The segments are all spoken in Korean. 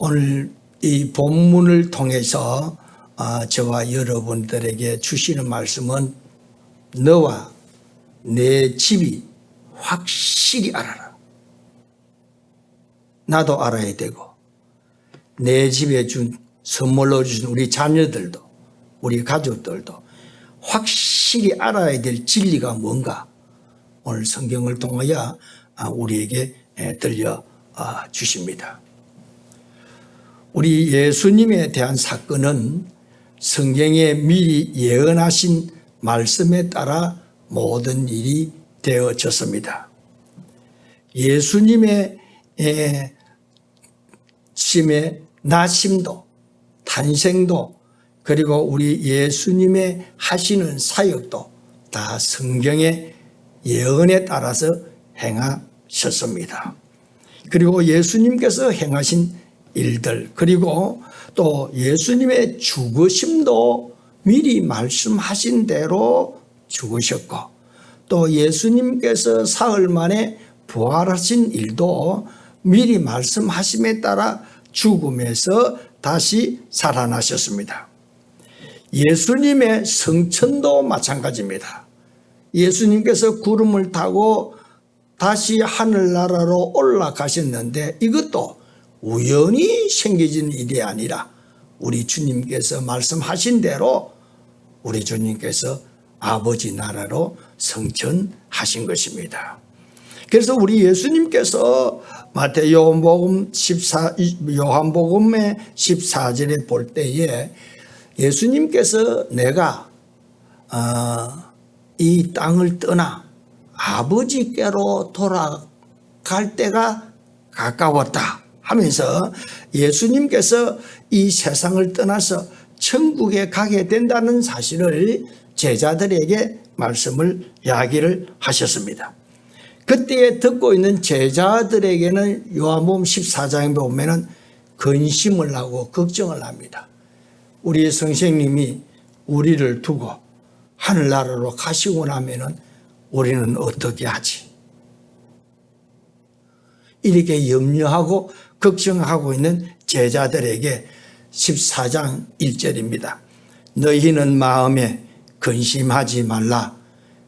오늘 이 본문을 통해서 저와 여러분들에게 주시는 말씀은 너와 내 집이 확실히 알아라. 나도 알아야 되고 내 집에 선물로 주신 우리 자녀들도 우리 가족들도 확실히 알아야 될 진리가 뭔가 오늘 성경을 통하여 우리에게 들려 주십니다. 우리 예수님에 대한 사건은 성경에 미리 예언하신 말씀에 따라 모든 일이 되어졌습니다. 예수님의 나심도 탄생도 그리고 우리 예수님의 하시는 사역도 다 성경의 예언에 따라서 행하셨습니다. 그리고 예수님께서 행하신 일들 그리고 또 예수님의 죽으심도 미리 말씀하신 대로 죽으셨고 또 예수님께서 사흘 만에 부활하신 일도 미리 말씀하심에 따라 죽음에서 다시 살아나셨습니다. 예수님의 성천도 마찬가지입니다. 예수님께서 구름을 타고 다시 하늘나라로 올라가셨는데 이것도 우연히 생겨진 일이 아니라 우리 주님께서 말씀하신 대로 우리 주님께서 아버지 나라로 성천하신 것입니다. 그래서 우리 예수님께서 요한복음의 14절에 볼 때에 예수님께서 내가 이 땅을 떠나 아버지께로 돌아갈 때가 가까웠다 하면서 예수님께서 이 세상을 떠나서 천국에 가게 된다는 사실을 제자들에게 말씀을 이야기를 하셨습니다. 그때 듣고 있는 제자들에게는 요한복음 14장에 보면은 근심을 하고 걱정을 합니다. 우리 선생님이 우리를 두고 하늘나라로 가시고 나면은 우리는 어떻게 하지? 이렇게 염려하고 걱정하고 있는 제자들에게 14장 1절입니다. 너희는 마음에 근심하지 말라.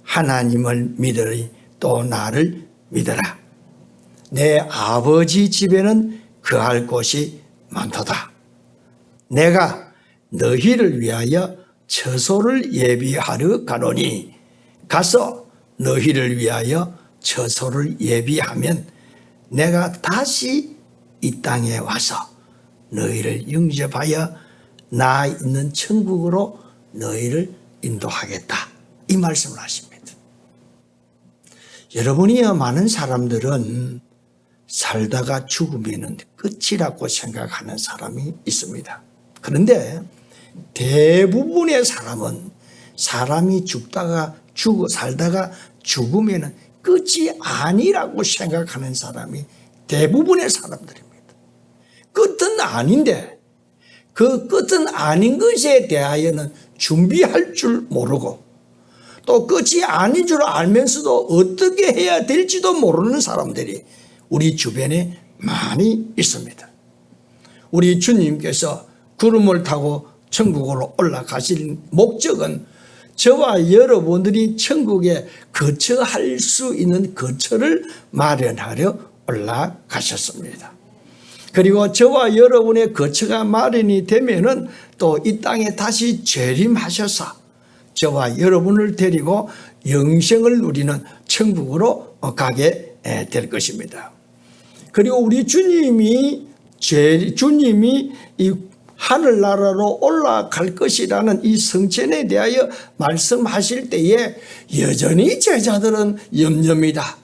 하나님을 믿으리 또 나를 믿어라. 내 아버지 집에는 거할 곳이 많도다. 내가 너희를 위하여 처소를 예비하러 가노니 가서 너희를 위하여 처소를 예비하면 내가 다시 이 땅에 와서 너희를 영접하여 나 있는 천국으로 너희를 인도하겠다. 이 말씀을 하십니다. 여러분이야 많은 사람들은 살다가 죽으면 끝이라고 생각하는 사람이 있습니다. 그런데 대부분의 사람은 사람이 살다가 죽으면 끝이 아니라고 생각하는 사람이 대부분의 사람들입니다. 끝은 아닌데 그 끝은 아닌 것에 대하여는 준비할 줄 모르고 또 끝이 아닌 줄 알면서도 어떻게 해야 될지도 모르는 사람들이 우리 주변에 많이 있습니다. 우리 주님께서 구름을 타고 천국으로 올라가신 목적은 저와 여러분들이 천국에 거처할 수 있는 거처를 마련하려 올라가셨습니다. 그리고 저와 여러분의 거처가 마련이 되면은 또 이 땅에 다시 재림하셔서 저와 여러분을 데리고 영생을 누리는 천국으로 가게 될 것입니다. 그리고 우리 주님이 이 하늘나라로 올라갈 것이라는 이 성천에 대하여 말씀하실 때에 여전히 제자들은 염려입니다.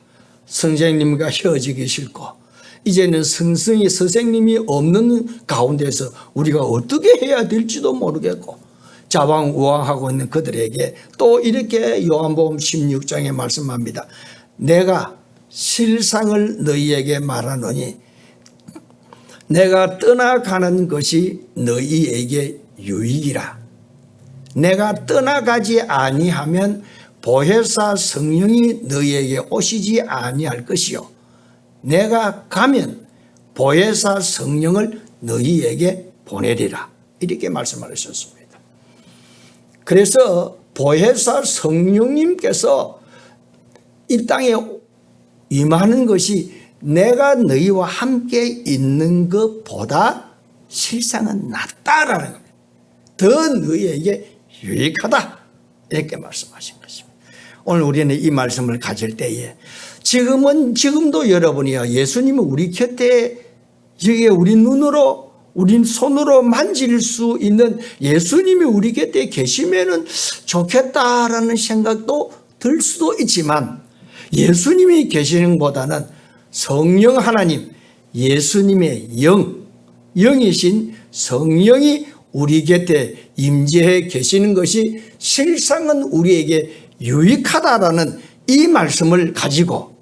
선생님과 헤어지기 싫고 이제는 선생님이 없는 가운데서 우리가 어떻게 해야 될지도 모르겠고 자왕우왕하고 있는 그들에게 또 이렇게 요한복음 16장에 말씀합니다. 내가 실상을 너희에게 말하노니 내가 떠나가는 것이 너희에게 유익이라. 내가 떠나가지 아니하면 보혜사 성령이 너희에게 오시지 아니할 것이요 내가 가면 보혜사 성령을 너희에게 보내리라. 이렇게 말씀하셨습니다. 그래서 보혜사 성령님께서 이 땅에 임하는 것이 내가 너희와 함께 있는 것보다 실상은 낫다라는 겁니다. 더 너희에게 유익하다. 이렇게 말씀하신 것입니다. 오늘 우리는 이 말씀을 가질 때에 지금도 여러분이요, 예수님은 우리 곁에 우리 눈으로 우리 손으로 만질 수 있는 예수님이 우리 곁에 계시면은 좋겠다라는 생각도 들 수도 있지만, 예수님이 계시는 것보다는 성령 하나님, 예수님의 영이신 성령이 우리 곁에 임재해 계시는 것이 실상은 우리에게 유익하다라는 이 말씀을 가지고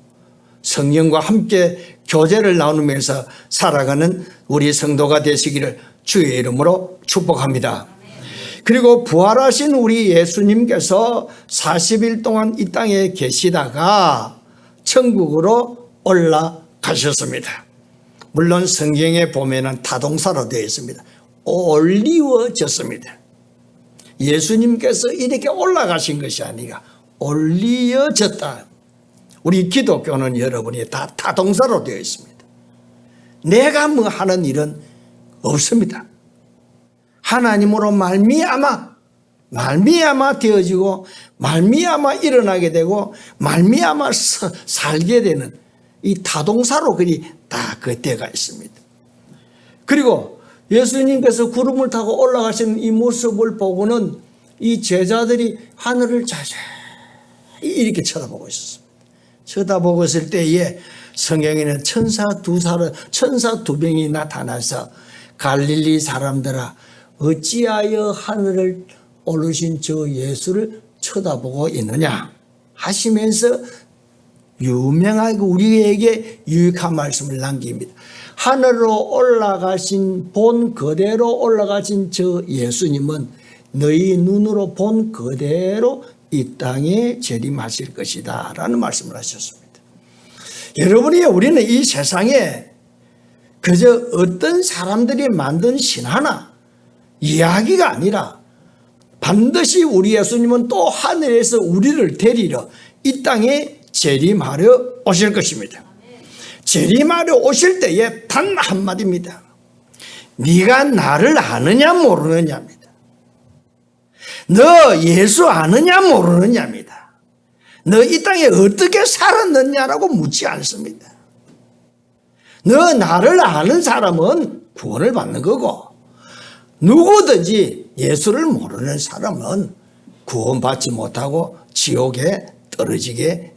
성령과 함께 교제를 나누면서 살아가는 우리 성도가 되시기를 주의 이름으로 축복합니다. 그리고 부활하신 우리 예수님께서 40일 동안 이 땅에 계시다가 천국으로 올라가셨습니다. 물론 성경에 보면은 타동사로 되어 있습니다. 올리워졌습니다. 예수님께서 이렇게 올라가신 것이 아니라 올리어졌다. 우리 기독교는 여러분이 다 타동사로 되어 있습니다. 내가 뭐 하는 일은 없습니다. 하나님으로 말미암아 되어지고 말미암아 일어나게 되고 말미암아 살게 되는 이 타동사로 그리 다 그 때가 있습니다. 그리고 예수님께서 구름을 타고 올라가시는 이 모습을 보고는 이 제자들이 하늘을 자세히 이렇게 쳐다보고 있었습니다. 쳐다보고 있을 때에 성경에는 천사 두 명이 나타나서 갈릴리 사람들아 어찌하여 하늘을 오르신 저 예수를 쳐다보고 있느냐 하시면서 유명하게 우리에게 유익한 말씀을 남깁니다. 하늘로 올라가신 본 그대로 올라가신 저 예수님은 너희 눈으로 본 그대로 이 땅에 재림하실 것이다 라는 말씀을 하셨습니다. 여러분이 우리는 이 세상에 그저 어떤 사람들이 만든 신화나 이야기가 아니라 반드시 우리 예수님은 또 하늘에서 우리를 데리러 이 땅에 재림하려 오실 것입니다. 재림하려 오실 때에 단 한마디입니다. 네가 나를 아느냐 모르느냐입니다. 너 예수 아느냐 모르느냐입니다. 너 이 땅에 어떻게 살았느냐라고 묻지 않습니다. 너 나를 아는 사람은 구원을 받는 거고 누구든지 예수를 모르는 사람은 구원받지 못하고 지옥에 떨어지게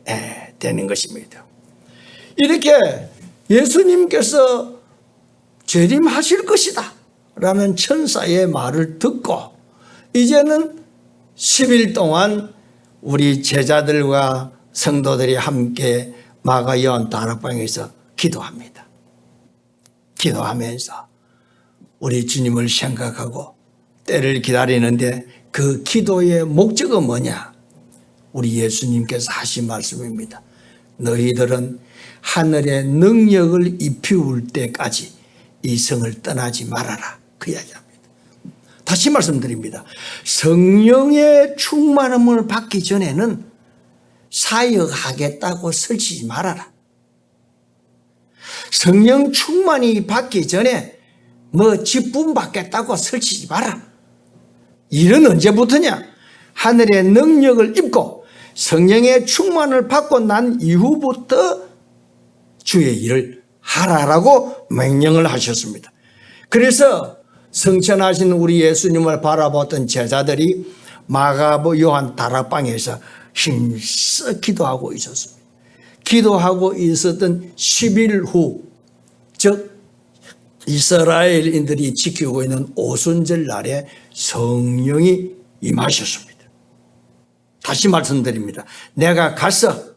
되는 것입니다. 이렇게 예수님께서 재림하실 것이다 라는 천사의 말을 듣고 이제는 10일 동안 우리 제자들과 성도들이 함께 마가 요한 다락방에서 기도합니다. 기도하면서 우리 주님을 생각하고 때를 기다리는데 그 기도의 목적은 뭐냐? 우리 예수님께서 하신 말씀입니다. 너희들은 하늘의 능력을 입히울 때까지 이 성을 떠나지 말아라. 그 이야기합니다. 다시 말씀드립니다. 성령의 충만함을 받기 전에는 사역하겠다고 설치지 말아라. 성령 충만이 받기 전에 뭐 직분 받겠다고 설치지 마라. 일은 언제부터냐? 하늘의 능력을 입고 성령의 충만을 받고 난 이후부터 주의 일을 하라라고 명령을 하셨습니다. 그래서 성천하신 우리 예수님을 바라보던 제자들이 마가 요한 다락방에서 힘써 기도하고 있었습니다. 기도하고 있었던 10일 후, 즉 이스라엘인들이 지키고 있는 오순절 날에 성령이 임하셨습니다. 다시 말씀드립니다. 내가 가서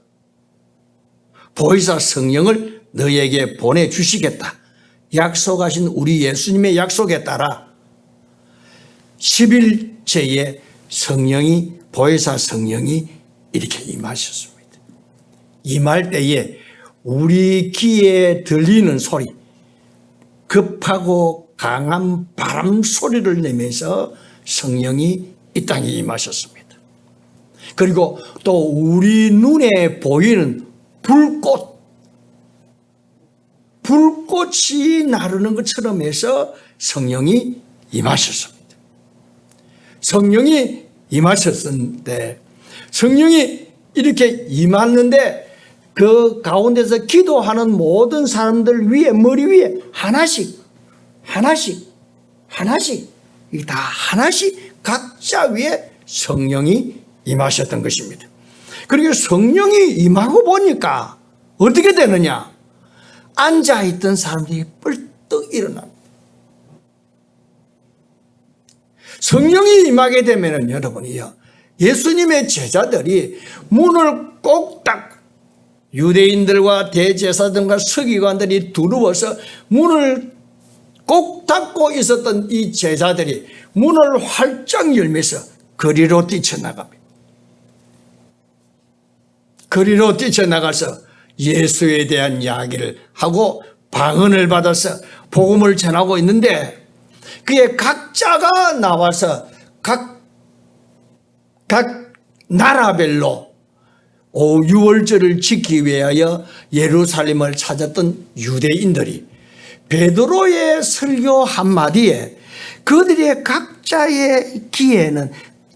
보혜사 성령을 너에게 보내주시겠다. 약속하신 우리 예수님의 약속에 따라 10일째에 보혜사 성령이 이렇게 임하셨습니다. 임할 때에 우리 귀에 들리는 소리, 급하고 강한 바람 소리를 내면서 성령이 이 땅에 임하셨습니다. 그리고 또 우리 눈에 보이는 불꽃이 나르는 것처럼 해서 성령이 임하셨습니다. 성령이 임하셨는데, 성령이 이렇게 임했는데 그 가운데서 기도하는 모든 사람들 위에, 머리 위에 하나씩 이 다 하나씩 각자 위에 성령이 임하셨던 것입니다. 그리고 성령이 임하고 보니까 어떻게 되느냐? 앉아있던 사람들이 뻘떡 일어납니다. 성령이 임하게 되면은 여러분이요, 예수님의 제자들이 문을 꼭 닫고, 유대인들과 대제사장과 서기관들이 두루워서 문을 꼭 닫고 있었던 이 제자들이 문을 활짝 열면서 거리로 뛰쳐나갑니다. 거리로 뛰쳐나가서 예수에 대한 이야기를 하고 방언을 받아서 복음을 전하고 있는데, 그의 각자가 나와서 각 나라별로 유월절을 지키기 위하여 예루살렘을 찾았던 유대인들이 베드로의 설교 한마디에 그들의 각자의 귀에는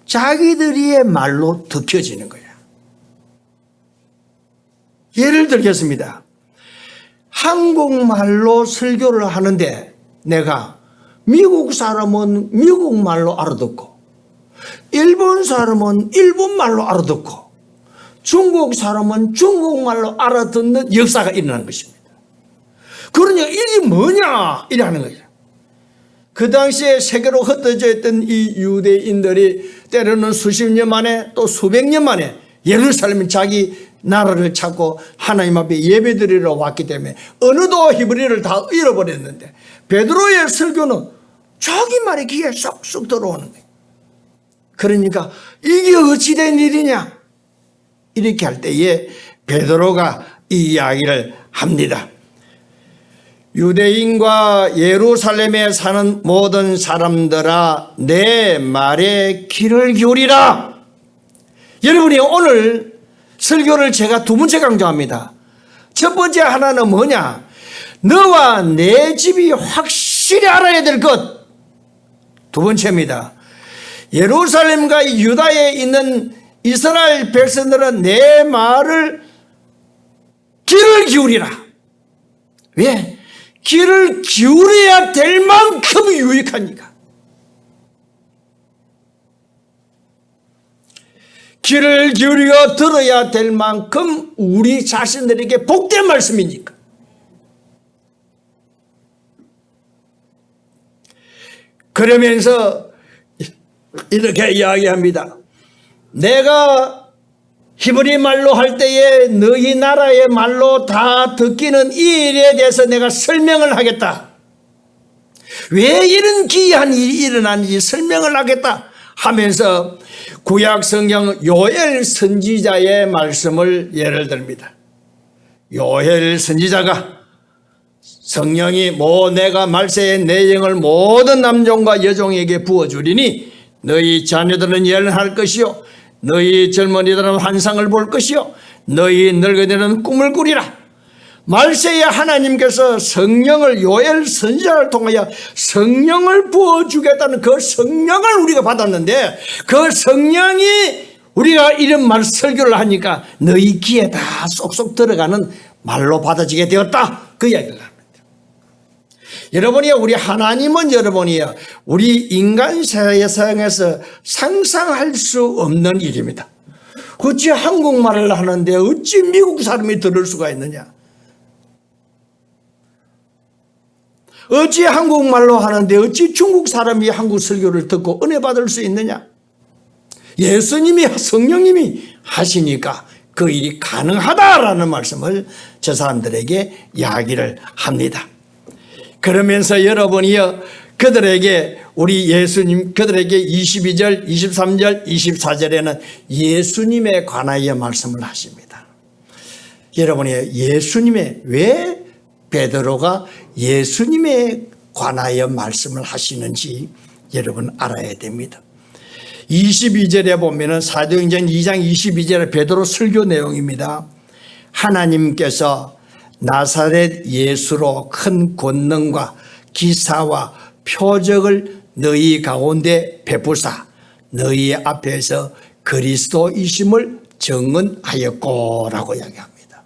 자기들의 말로 듣겨지는 거야. 예를 들겠습니다. 한국말로 설교를 하는데 내가 미국 사람은 미국말로 알아듣고, 일본 사람은 일본말로 알아듣고, 중국 사람은 중국말로 알아듣는 역사가 일어나는 것입니다. 그러니까 이게 뭐냐 이라는 거죠. 그 당시에 세계로 흩어져 있던 이 유대인들이 때로는 수십 년 만에 또 수백 년 만에 예루살렘 자기 나라를 찾고 하나님 앞에 예배드리러 왔기 때문에 어느도 히브리를 다 잃어버렸는데, 베드로의 설교는 자기 말이 귀에 쏙쏙 들어오는 거예요. 그러니까 이게 어찌된 일이냐 이렇게 할 때에 베드로가 이 이야기를 합니다. 유대인과 예루살렘에 사는 모든 사람들아, 내 말에 귀를 기울이라. 여러분이 오늘 설교를 제가 두 번째 강조합니다. 첫 번째 하나는 뭐냐? 너와 내 집이 확실히 알아야 될 것. 두 번째입니다. 예루살렘과 유다에 있는 이스라엘 백성들은 내 말을 귀를 기울이라. 왜? 귀를 기울여야 될 만큼 유익하니까. 귀를 기울여 들어야 될 만큼 우리 자신들에게 복된 말씀이니까. 그러면서 이렇게 이야기합니다. 내가 히브리 말로 할 때에 너희 나라의 말로 다 듣기는 이 일에 대해서 내가 설명을 하겠다. 왜 이런 기이한 일이 일어나는지 설명을 하겠다 하면서 구약 성경 요엘 선지자의 말씀을 예를 듭니다. 요엘 선지자가 성령이 내가 말세의 내용을 모든 남종과 여종에게 부어주리니 너희 자녀들은 예언할 것이요 너희 젊은이들은 환상을 볼 것이요 너희 늙은이들은 꿈을 꾸리라. 말세에 하나님께서 성령을 요엘 선지자를 통하여 성령을 부어주겠다는 그 성령을 우리가 받았는데, 그 성령이 우리가 이런 말 설교를 하니까 너희 귀에 다 쏙쏙 들어가는 말로 받아지게 되었다. 그 이야기를 합니다. 여러분이요, 우리 하나님은 여러분이요, 우리 인간 세상에서 상상할 수 없는 일입니다. 어찌 한국말을 하는데 어찌 미국 사람이 들을 수가 있느냐? 어찌 한국말로 하는데 어찌 중국 사람이 한국 설교를 듣고 은혜 받을 수 있느냐? 예수님이, 성령님이 하시니까 그 일이 가능하다라는 말씀을 저 사람들에게 이야기를 합니다. 그러면서 여러분이요, 그들에게 우리 예수님, 그들에게 22절, 23절, 24절에는 예수님에 관하여 말씀을 하십니다. 여러분이 예수님의, 왜 베드로가 예수님의 관하여 말씀을 하시는지 여러분 알아야 됩니다. 22절에 보면은 사도행전 2장 22절에 베드로 설교 내용입니다. 하나님께서 나사렛 예수로 큰 권능과 기사와 표적을 너희 가운데 베푸사 너희 앞에서 그리스도이심을 증언하였고라고 이야기합니다.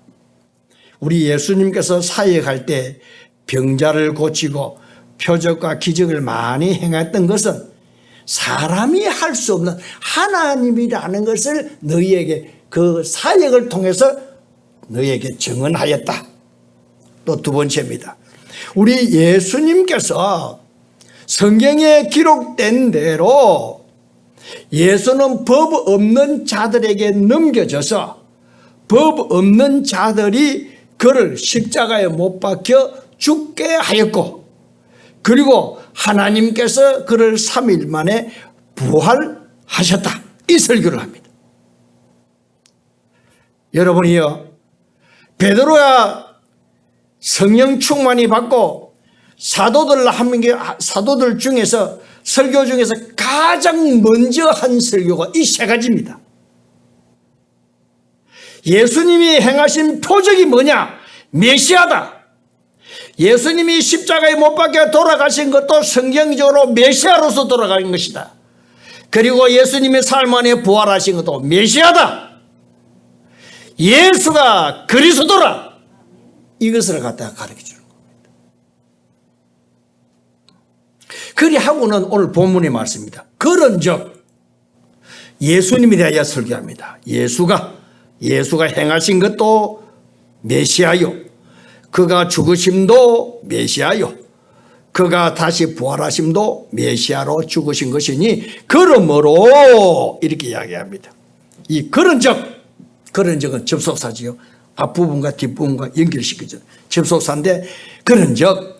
우리 예수님께서 사역할 때 병자를 고치고 표적과 기적을 많이 행했던 것은 사람이 할 수 없는 하나님이라는 것을 너희에게 그 사역을 통해서 너희에게 증언하였다. 또 두 번째입니다. 우리 예수님께서 성경에 기록된 대로 예수는 법 없는 자들에게 넘겨져서 법 없는 자들이 그를 십자가에 못 박혀 죽게 하였고, 그리고 하나님께서 그를 3일 만에 부활하셨다. 이 설교를 합니다. 여러분이요, 베드로가 성령 충만이 받고 사도들 중에서 설교 중에서 가장 먼저 한 설교가 이 세 가지입니다. 예수님이 행하신 표적이 뭐냐? 메시아다. 예수님이 십자가에 못 박혀 돌아가신 것도 성경적으로 메시아로서 돌아가신 것이다. 그리고 예수님의 삶 안에 부활하신 것도 메시아다. 예수가 그리스도라. 이것을 갖다가 가르쳐 주는 겁니다. 그리하고는 오늘 본문의 말씀입니다. 그런즉 예수님에 대하여 설교합니다. 예수가 행하신 것도 메시아요, 그가 죽으심도 메시아요, 그가 다시 부활하심도 메시아로 죽으신 것이니 그러므로 이렇게 이야기합니다. 이 그런적은 접속사지요. 앞부분과 뒷부분과 연결시키죠. 접속사인데 그런적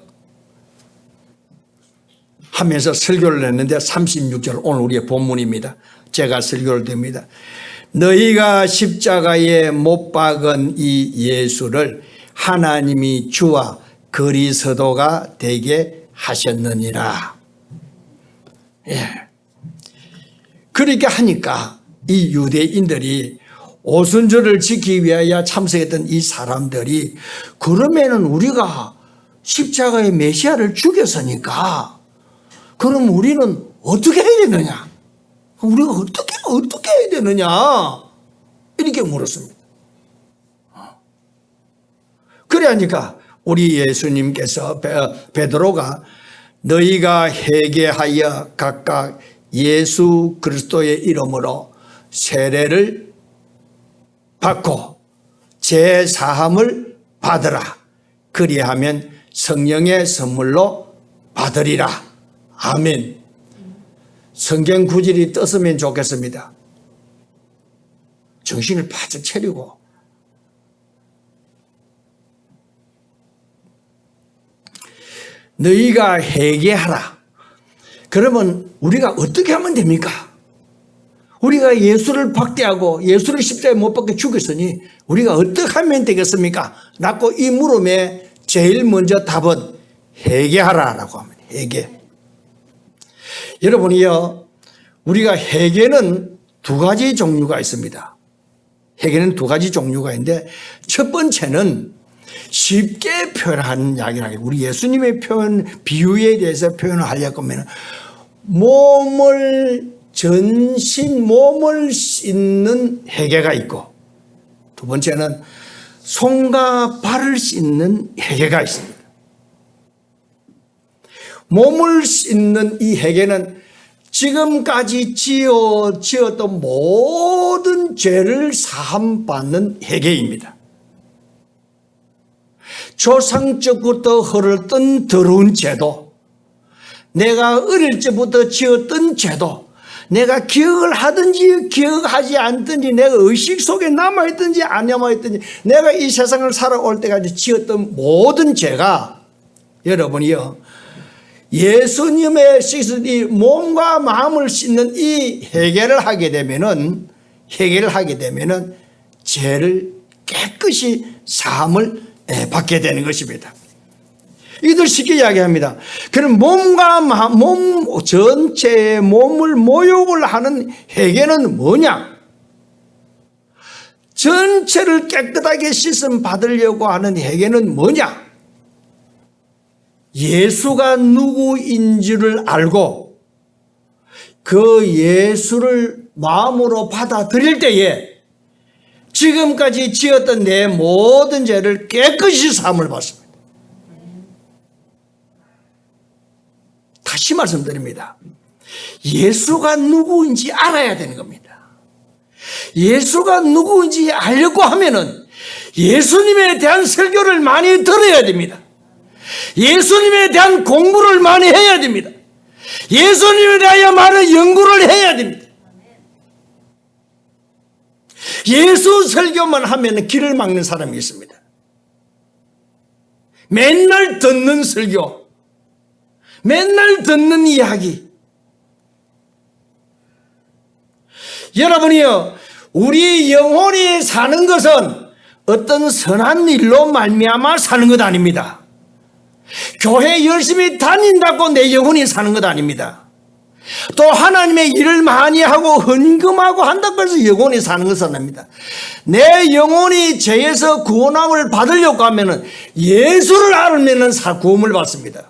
하면서 설교를 했는데 36절 오늘 우리의 본문입니다. 제가 설교를 드립니다. 너희가 십자가에 못 박은 이 예수를 하나님이 주와 그리스도가 되게 하셨느니라. 예. 그렇게 하니까 이 유대인들이 오순절을 지키기 위하여 참석했던 이 사람들이, 그러면은 우리가 십자가의 메시아를 죽였으니까 그럼 우리는 어떻게 해야 되느냐? 우리가 어떻게 해야 되느냐? 이렇게 물었습니다. 그래 하니까 우리 예수님께서 베드로가 너희가 회개하여 각각 예수 그리스도의 이름으로 세례를 받고 제사함을 받으라. 그리하면 성령의 선물로 받으리라. 아멘. 성경 구절이 떴으면 좋겠습니다. 정신을 바짝 차리고 너희가 회개하라. 그러면 우리가 어떻게 하면 됩니까? 우리가 예수를 박대하고 예수를 십자가에 못 박혀 죽였으니 우리가 어떻게 하면 되겠습니까? 라고 이 물음에 제일 먼저 답은 회개하라라고 합니다. 회개. 여러분이요, 우리가 회개는 두 가지 종류가 있습니다. 회개는 두 가지 종류가 있는데, 첫 번째는 쉽게 표현하는 이야기라고, 우리 예수님의 표현, 비유에 대해서 표현을 하려고 하면 전신 몸을 씻는 회개가 있고, 두 번째는 손과 발을 씻는 회개가 있습니다. 몸을 씻는 이 회개는 지금까지 지었던 모든 죄를 사함받는 회개입니다. 조상적부터 흘렀던 더러운 죄도, 내가 어릴 적부터 지었던 죄도, 내가 기억을 하든지 기억하지 않든지, 내가 의식 속에 남아있든지 안 남아있든지, 내가 이 세상을 살아올 때까지 지었던 모든 죄가, 여러분이요, 예수님의 씻은 이 몸과 마음을 씻는 이 회개를 하게 되면은 죄를 깨끗이 사함을 받게 되는 것입니다. 이들 쉽게 이야기합니다. 그럼 몸과 몸 전체의 몸을 모욕을 하는 회개는 뭐냐? 전체를 깨끗하게 씻음 받으려고 하는 회개는 뭐냐? 예수가 누구인 줄을 알고 그 예수를 마음으로 받아들일 때에 지금까지 지었던 내 모든 죄를 깨끗이 사함을 받습니다. 다시 말씀드립니다. 예수가 누구인지 알아야 되는 겁니다. 예수가 누구인지 알려고 하면은 예수님에 대한 설교를 많이 들어야 됩니다. 예수님에 대한 공부를 많이 해야 됩니다. 예수님에 대하여 많은 연구를 해야 됩니다. 예수 설교만 하면 길을 막는 사람이 있습니다. 맨날 듣는 설교, 맨날 듣는 이야기. 여러분이요, 우리 영혼이 사는 것은 어떤 선한 일로 말미암아 사는 것 아닙니다. 교회 열심히 다닌다고 내 영혼이 사는 것 아닙니다. 또 하나님의 일을 많이 하고 헌금하고 한다고 해서 영혼이 사는 것은 아닙니다. 내 영혼이 죄에서 구원함을 받으려고 하면 예수를 알면 구원을 받습니다.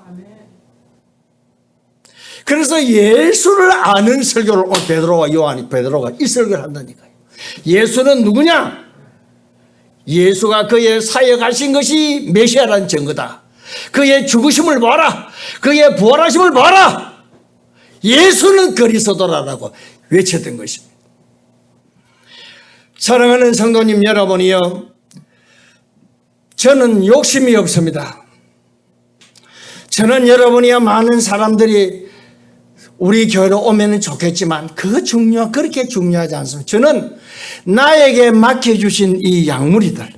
그래서 예수를 아는 설교를 오늘 베드로가 이 설교를 한다니까요. 예수는 누구냐? 예수가 그의 사역하신 것이 메시아라는 증거다. 그의 죽으심을 봐라. 그의 부활하심을 봐라. 예수는 그리스도라고 외쳤던 것입니다. 사랑하는 성도님 여러분이요, 저는 욕심이 없습니다. 저는 여러분이야 많은 사람들이 우리 교회로 오면 좋겠지만 그렇게 중요하지 않습니다. 저는 나에게 맡겨주신 이 약물이들,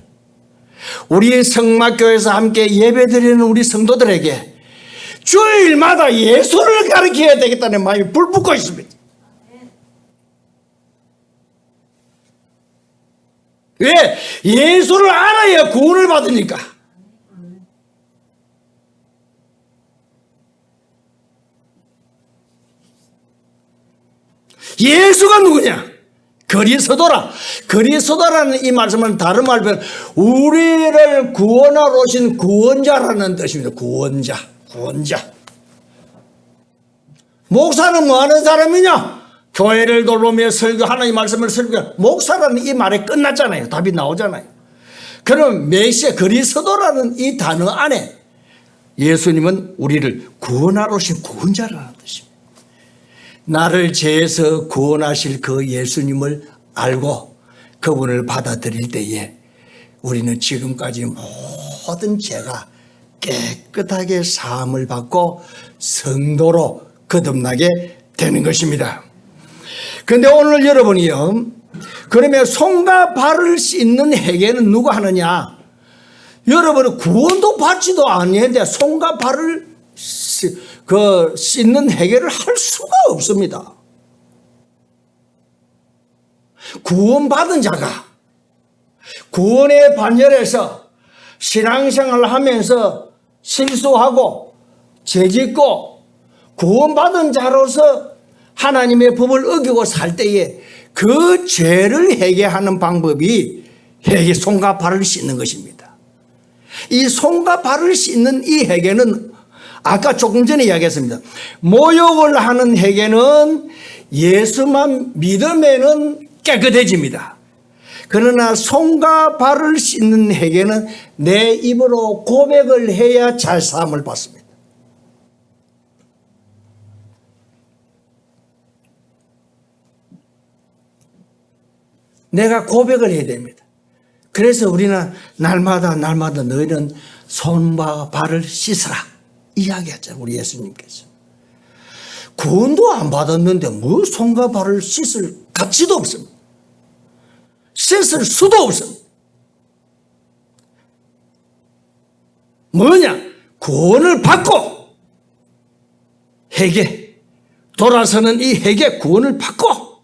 우리 성막교회에서 함께 예배드리는 우리 성도들에게 주일마다 예수를 가르쳐야 되겠다는 마음이 불붙고 있습니다. 왜? 예수를 알아야 구원을 받으니까. 예수가 누구냐? 그리스도라. 그리스도라는 이 말씀은 다른 말로 우리를 구원하러 오신 구원자라는 뜻입니다. 구원자. 목사는 뭐 하는 사람이냐? 교회를 돌보며 설교, 하나님 말씀을 설교. 목사라는 이 말에 끝났잖아요. 답이 나오잖아요. 그럼 메시아 그리스도라는 이 단어 안에 예수님은 우리를 구원하러 오신 구원자라는 뜻입니다. 나를 죄에서 구원하실 그 예수님을 알고 그분을 받아들일 때에 우리는 지금까지 모든 죄가 깨끗하게 사함을 받고 성도로 거듭나게 되는 것입니다. 그런데 오늘 여러분이요, 그러면 손과 발을 씻는 회개는 누가 하느냐? 여러분은 구원도 받지도 않는데 손과 발을 씻는 회개를 할 수가 없습니다. 구원받은 자가 구원의 반열에서 신앙생활을 하면서 실수하고 죄짓고 구원받은 자로서 하나님의 법을 어기고 살 때에 그 죄를 회개하는 방법이 손과 발을 씻는 것입니다. 이 손과 발을 씻는 이 회개는 아까 조금 전에 이야기했습니다. 모욕을 하는 회개는 예수만 믿으면은 깨끗해집니다. 그러나 손과 발을 씻는 회개는 내 입으로 고백을 해야 잘 사함을 받습니다. 내가 고백을 해야 됩니다. 그래서 우리는 날마다 너희는 손과 발을 씻으라 이야기했잖아요. 우리 예수님께서. 구원도 안 받았는데 뭐 손과 발을 씻을 가치도 없습니다. 씻을 수도 없습니다. 뭐냐? 구원을 받고 회개, 돌아서는 이 회개 구원을 받고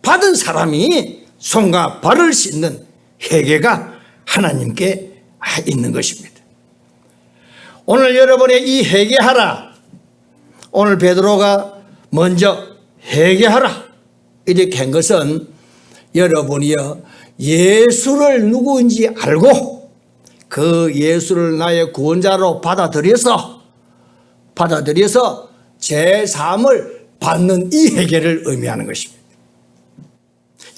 받은 사람이 손과 발을 씻는 회개가 하나님께 있는 것입니다. 오늘 여러분의 이 회개하라, 오늘 베드로가 먼저 회개하라 이렇게 한 것은 여러분이요 예수를 누구인지 알고 그 예수를 나의 구원자로 받아들여서 제3을 받는 이 회개를 의미하는 것입니다.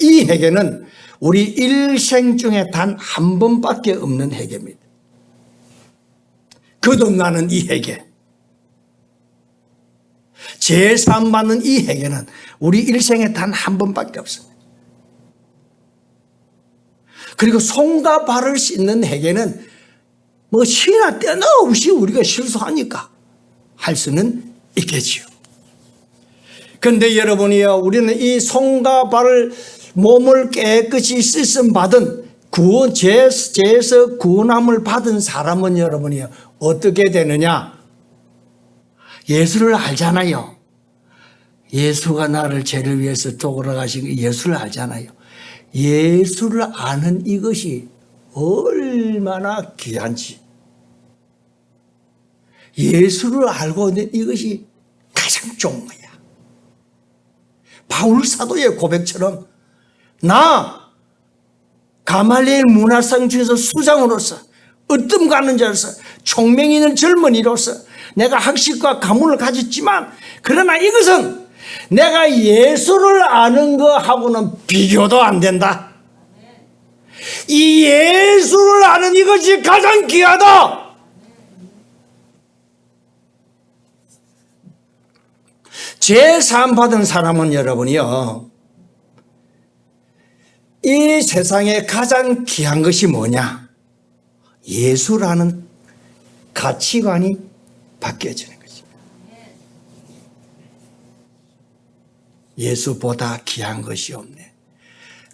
이 회개는 우리 일생 중에 단 한 번밖에 없는 회개입니다. 거듭나는 이 회개, 제3 받는 이 회개는 우리 일생에 단 한 번밖에 없습니다. 그리고 손과 발을 씻는 회개는 뭐 시나 때나 없이 우리가 실수하니까 할 수는 있겠지요. 그런데 여러분이요, 우리는 이 손과 발을 몸을 깨끗이 씻음 받은 죄에서 구원함을 받은 사람은 여러분이요 어떻게 되느냐? 예수를 알잖아요. 예수가 나를 죄를 위해서 돌아가신 예수를 알잖아요. 예수를 아는 이것이 얼마나 귀한지, 예수를 알고 있는 이것이 가장 좋은 거야. 바울 사도의 고백처럼 나 가말리엘 문화상 중에서 수장으로서 으뜸 가는 자로서 총명이 있는 젊은이로서 내가 학식과 가문을 가졌지만 그러나 이것은 내가 예수를 아는 거하고는 비교도 안 된다. 이 예수를 아는 이것이 가장 귀하다. 제3 받은 사람은 여러분이요, 이 세상에 가장 귀한 것이 뭐냐? 예수라는 가치관이 바뀌어지는 것입니다. 예수보다 귀한 것이 없네.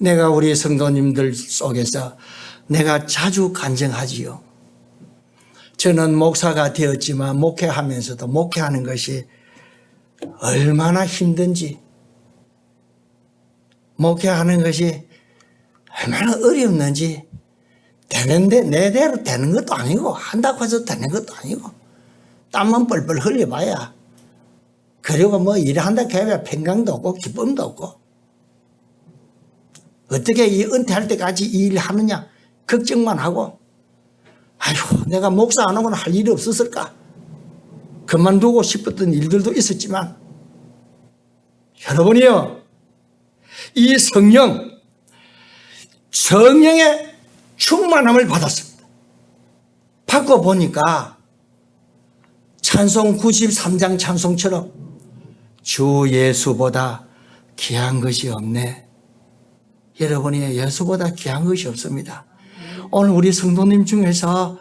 내가 우리 성도님들 속에서 내가 자주 간증하지요. 저는 목사가 되었지만 목회하면서도 목회하는 것이 얼마나 힘든지, 목회하는 것이 얼마나 어렵는지, 되는데 내대로 되는 것도 아니고 한다고 해서 되는 것도 아니고 땀만 뻘뻘 흘려봐야, 그리고 뭐 일한다 해야 평강도 없고 기쁨도 없고, 어떻게 이 은퇴할 때까지 이 일 하느냐 걱정만 하고, 아이고 내가 목사 안 하고는 할 일이 없었을까, 그만두고 싶었던 일들도 있었지만, 여러분이요 이 성령의 충만함을 받았습니다. 받고 보니까 찬송 93장 찬송처럼 주 예수보다 귀한 것이 없네. 여러분이 예수보다 귀한 것이 없습니다. 오늘 우리 성도님 중에서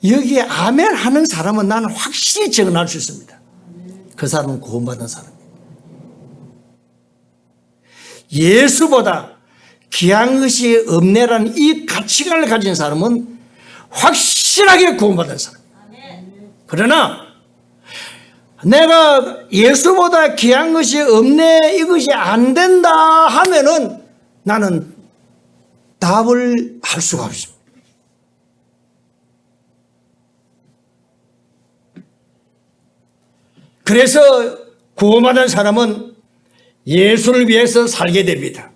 여기에 아멘 하는 사람은 나는 확실히 증언할 수 있습니다. 그 사람은 구원받은 사람입니다. 예수보다 귀한 것이 없네라는 이 가치관을 가진 사람은 확실하게 구원받은 사람입니다. 그러나 내가 예수보다 귀한 것이 없네, 이것이 안 된다 하면은 나는 답을 할 수가 없습니다. 그래서 구원받은 사람은 예수를 위해서 살게 됩니다.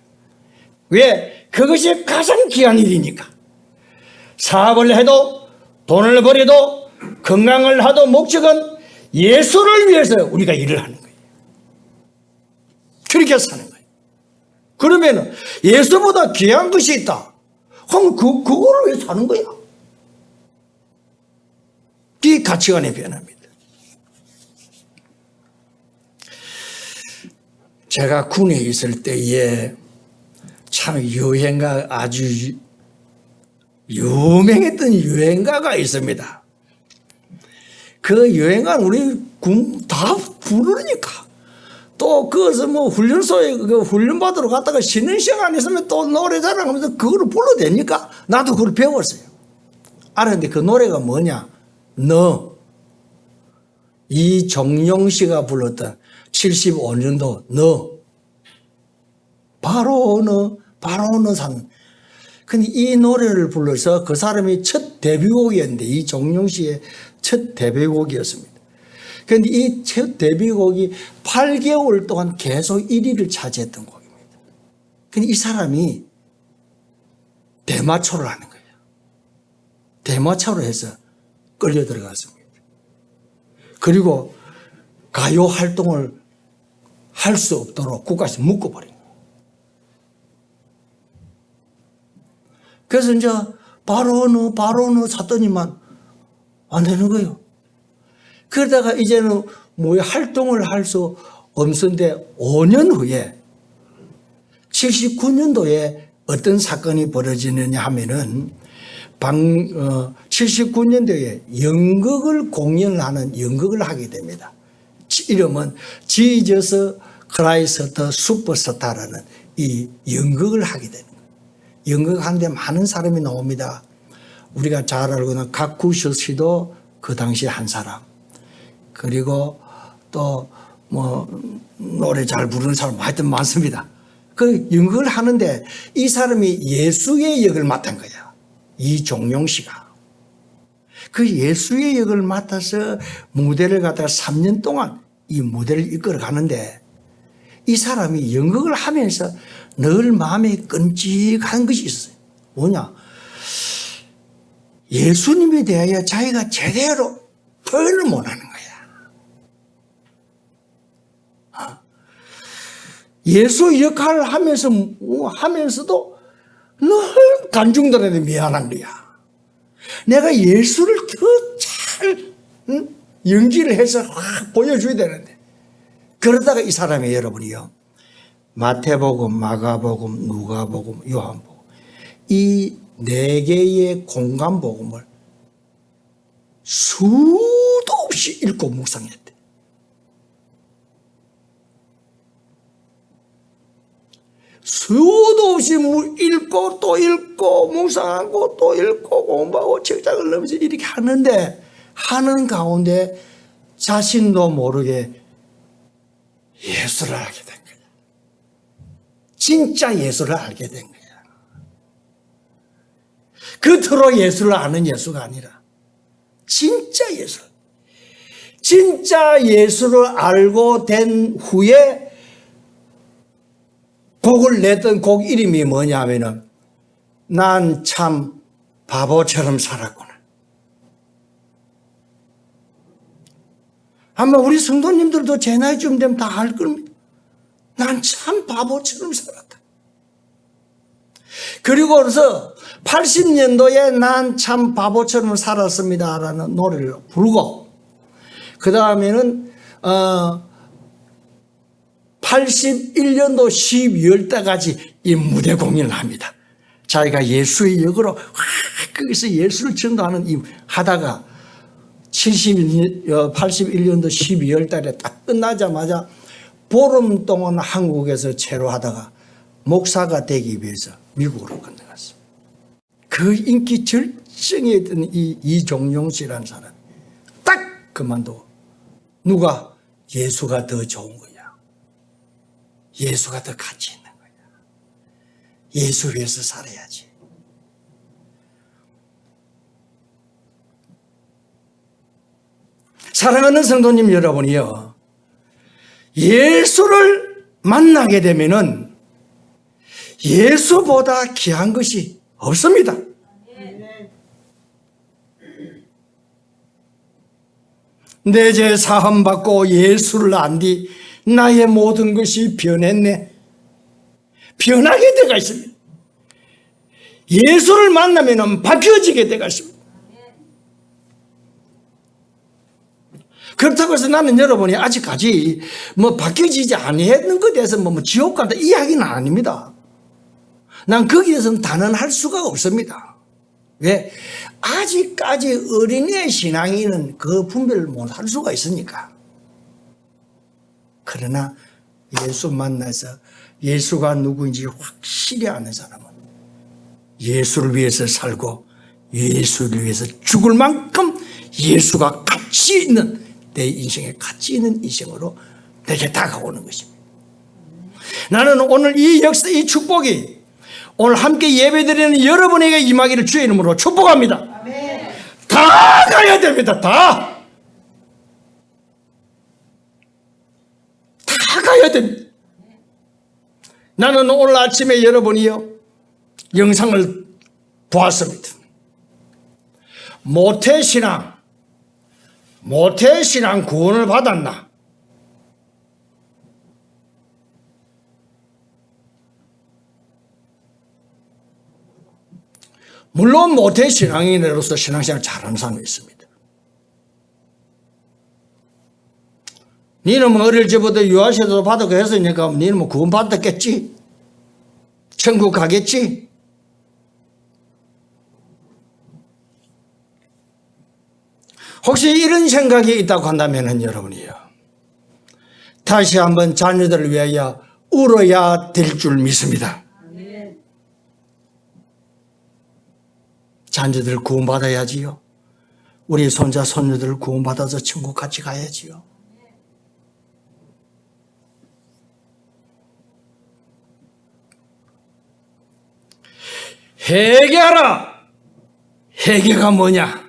왜? 그것이 가장 귀한 일이니까. 사업을 해도 돈을 벌여도 건강을 하도 목적은 예수를 위해서 우리가 일을 하는 거예요. 그렇게 사는 거예요. 그러면 예수보다 귀한 것이 있다. 그럼 그거를 왜 사는 거야? 이 가치관이 변합니다. 제가 군에 있을 때에 참 유행가, 아주 유명했던 유행가가 있습니다. 그 유행가는 우리 군 다 부르니까, 또 그것을 뭐 훈련소에 그 훈련받으러 갔다가 쉬는 시간 있으면 또 노래 자랑하면서 그거를 불러도 되니까 나도 그걸 배웠어요. 알았는데 그 노래가 뭐냐? 너, 이정용 씨가 불렀던 75년도 너, 바로 어느 산. 근데 이 노래를 불러서 그 사람이 첫 데뷔곡이었는데, 이정용 씨의 첫 데뷔곡이었습니다. 그런데 이 첫 데뷔곡이 8개월 동안 계속 1위를 차지했던 곡입니다. 근데 이 사람이 대마초를 하는 거예요. 대마초를 해서 끌려 들어갔습니다. 그리고 가요 활동을 할 수 없도록 국가에서 묶어버린 거예요. 그래서 이제 바로 어느 샀더니만 안 되는 거예요. 그러다가 이제는 활동을 할 수 없었는데 5년 후에 79년도에 어떤 사건이 벌어지느냐 하면은 79년도에 연극을 공연을 하는 연극을 하게 됩니다. 이름은 지저스 크라이스트 슈퍼스타라는 이 연극을 하게 되는 거예요. 연극하는데 많은 사람이 나옵니다. 우리가 잘 알고 있는 가쿠쇼 씨도 그 당시 한 사람, 그리고 또 노래 잘 부르는 사람 하여튼 많습니다. 그 연극을 하는데 이 사람이 예수의 역을 맡은 거야. 이종용 씨가. 그 예수의 역을 맡아서 무대를 갖다가 3년 동안 이 무대를 이끌어 가는데 이 사람이 연극을 하면서 늘 마음에 끔찍한 것이 있어요. 뭐냐? 예수님에 대하여 자기가 제대로 표현을 못하는 거야. 예수 역할을 하면서도 늘 관중들한테 미안한 거야. 내가 예수를 더 잘 연기를 해서 확 보여줘야 되는데, 그러다가 이 사람이 여러분이요, 마태복음, 마가복음, 누가복음, 요한복음 이 4개의 공간복음을 수도 없이 읽고 묵상했대. 수도 없이 읽고 또 읽고 묵상하고 또 읽고 공부하고 책장을 넘어서 이렇게 하는데, 하는 가운데 자신도 모르게 예수를 알게 된 거야. 진짜 예수를 알게 된 거야. 겉으로 예수를 아는 예수가 아니라 진짜 예수. 진짜 예수를 알고 된 후에 곡을 냈던 곡 이름이 뭐냐 하면은 난 참 바보처럼 살았구나. 아마 우리 성도님들도 제 나이쯤 되면 다 알 겁니다. 난 참 바보처럼 살았다. 그리고 그래서 80년도에 난 참 바보처럼 살았습니다 라는 노래를 부르고, 그 다음에는 81년도 12월 달까지 이 무대 공연을 합니다. 자기가 예수의 역으로 거기서 예수를 전도하는 하다가 81년도 12월 달에 딱 끝나자마자 보름 동안 한국에서 체류하다가 목사가 되기 위해서 미국으로 건너갔습니다. 그 인기 절정에 있던 이 이종용 씨라는 사람이 딱 그만두고, 누가? 예수가 더 좋은 거야. 예수가 더 가치 있는 거야. 예수 위해서 살아야지. 사랑하는 성도님 여러분이요, 예수를 만나게 되면은 예수보다 귀한 것이 없습니다. 내 죄 사함 받고 예수를 안 뒤 나의 모든 것이 변했네. 변하게 되가 있습니다. 예수를 만나면은 바뀌어지게 되가 있습니다. 그렇다고 해서 나는 여러분이 아직까지 바뀌어지지 아니했는 것에 대해서 지옥 간다 이 이야기는 아닙니다. 난 거기에서는 단언할 수가 없습니다. 왜? 아직까지 어린애 신앙인은 그 분별을 못할 수가 있으니까. 그러나 예수 만나서 예수가 누구인지 확실히 아는 사람은 예수를 위해서 살고 예수를 위해서 죽을 만큼 예수가 가치 있는, 내 인생에 가치 있는 인생으로 내게 다가오는 것입니다. 나는 오늘 이 역사, 이 축복이 오늘 함께 예배드리는 여러분에게 임하기를 주의 이름으로 축복합니다. 아멘. 다 가야 됩니다. 다 가야 됩니다. 나는 오늘 아침에 여러분이요 영상을 보았습니다. 모태신앙 구원을 받았나? 물론 모태신앙인으로서 신앙생활 잘하는 사람이 있습니다. 니는 뭐 어릴 적부터 유아세도 받고 했으니까 니는 뭐 구원 받았겠지? 천국 가겠지? 혹시 이런 생각이 있다고 한다면 여러분이요 다시 한번 자녀들을 위하여 울어야 될 줄 믿습니다. 자녀들 구원받아야지요. 우리 손자 손녀들 구원받아서 천국 같이 가야지요. 회개하라. 회개가 뭐냐?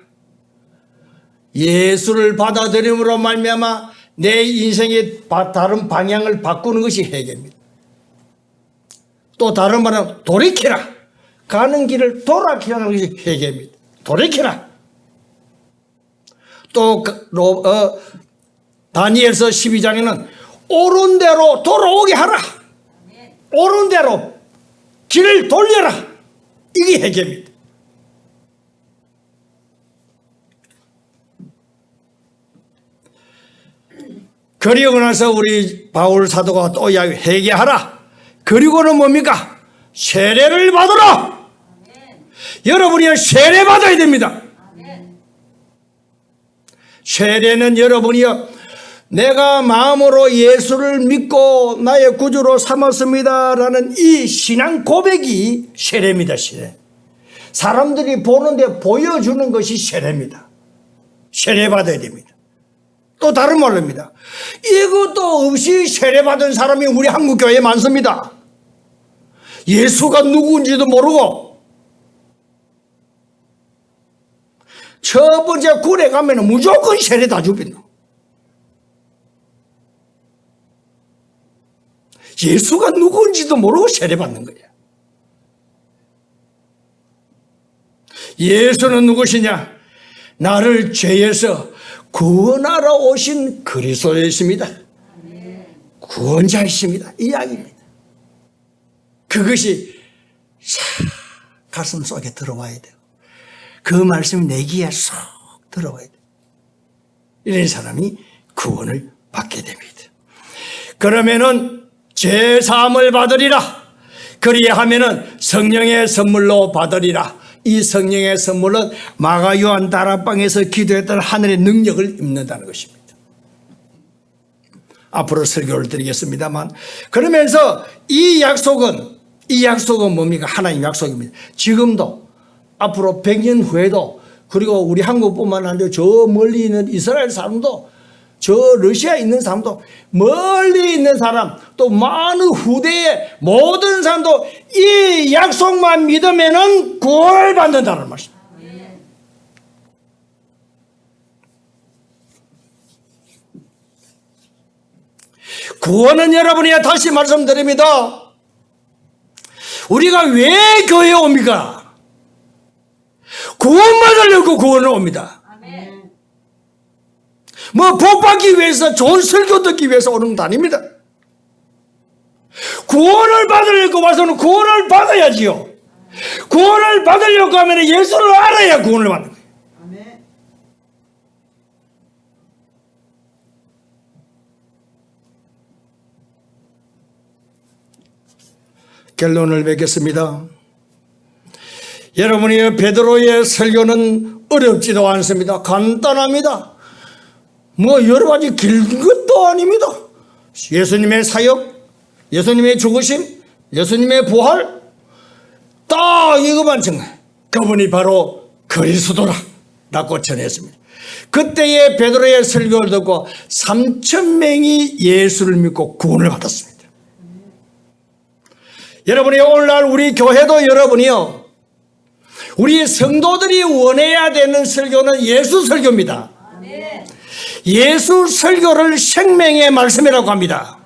예수를 받아들임으로 말미암아 내 인생의 다른 방향을 바꾸는 것이 회개입니다. 또 다른 말은 돌이키라. 가는 길을 돌아키라는 것이 회개입니다. 돌이키라. 또 다니엘서 12장에는 옳은 대로 돌아오게 하라. 옳은 대로 길을 돌려라. 이게 회개입니다. 그리고 나서 우리 바울 사도가 또 회개하라. 그리고는 뭡니까? 세례를 받으라. 여러분이 세례 받아야 됩니다. 세례는 여러분이요 내가 마음으로 예수를 믿고 나의 구주로 삼았습니다라는 이 신앙 고백이 세례입니다. 세례. 사람들이 보는데 보여주는 것이 세례입니다. 세례 받아야 됩니다. 또 다른 말입니다. 이것도 없이 세례 받은 사람이 우리 한국 교회에 많습니다. 예수가 누구인지도 모르고 첫 번째 굴에 가면 무조건 세례 다 줍니다. 예수가 누구인지도 모르고 세례 받는 거예요. 예수는 누구시냐? 나를 죄에서 구원하러 오신 그리스도이십니다. 구원자이십니다. 이 이야기입니다. 그것이 가슴 속에 들어와야 돼요. 그 말씀이 내 귀에 쏙 들어와야 돼요. 이런 사람이 구원을 받게 됩니다. 그러면은 죄사함을 받으리라. 그리하면은 성령의 선물로 받으리라. 이 성령의 선물은 마가 요한 다락방에서 기도했던 하늘의 능력을 입는다는 것입니다. 앞으로 설교를 드리겠습니다만 그러면서 이 약속은 뭡니까? 하나님 약속입니다. 지금도 앞으로 100년 후에도 그리고 우리 한국뿐만 아니라 저 멀리 있는 이스라엘 사람도 저 러시아에 있는 사람도 멀리 있는 사람 또 많은 후대의 모든 사람도 이 약속만 믿으면은 구원을 받는다는 말씀입니다. 구원은 여러분이 다시 말씀드립니다. 우리가 왜 교회에 옵니까? 구원받으려고 구원을 옵니다. 뭐 복받기 위해서 좋은 설교 듣기 위해서 오는 건 아닙니다. 구원을 받으려고 와서는 구원을 받아야지요. 구원을 받으려고 하면 예수를 알아야 구원을 받는 거예요. 결론을 맺겠습니다. 여러분이 베드로의 설교는 어렵지도 않습니다. 간단합니다. 뭐 여러 가지 긴 것도 아닙니다. 예수님의 사역, 예수님의 죽으심, 예수님의 부활 딱 이것만 정해. 그분이 바로 그리스도라 라고 전했습니다. 그때의 베드로의 설교를 듣고 3,000명이 예수를 믿고 구원을 받았습니다. 여러분이 오늘날 우리 교회도 여러분이요 우리 성도들이 원해야 되는 설교는 예수 설교입니다. 예수 설교를 생명의 말씀이라고 합니다.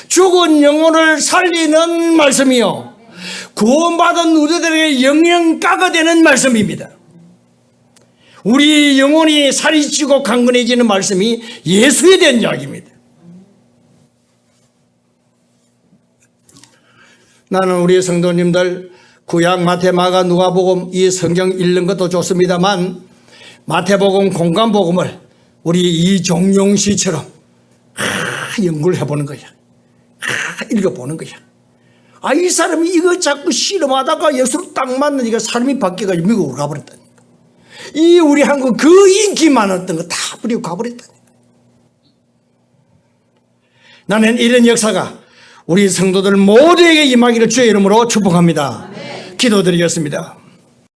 죽은 영혼을 살리는 말씀이요, 구원받은 우리들에게 영영가가 되는 말씀입니다. 우리 영혼이 살이 찌고 강건해지는 말씀이 예수에 대한 이야기입니다. 나는 우리 성도님들 구약 마태 마가 누가복음 이 성경 읽는 것도 좋습니다만 마태복음 공간복음을 우리 이종용 씨처럼 연구를 해보는 거야. 읽어보는 거야. 이 사람이 이거 자꾸 실험하다가 예수를 딱 만나니까 사람이 바뀌어가지고 미국으로 가버렸다니까. 이 우리 한국 그 인기 많았던 거 다 버리고 가버렸다니까. 나는 이런 역사가 우리 성도들 모두에게 임하기를 주의 이름으로 축복합니다. 기도드리겠습니다.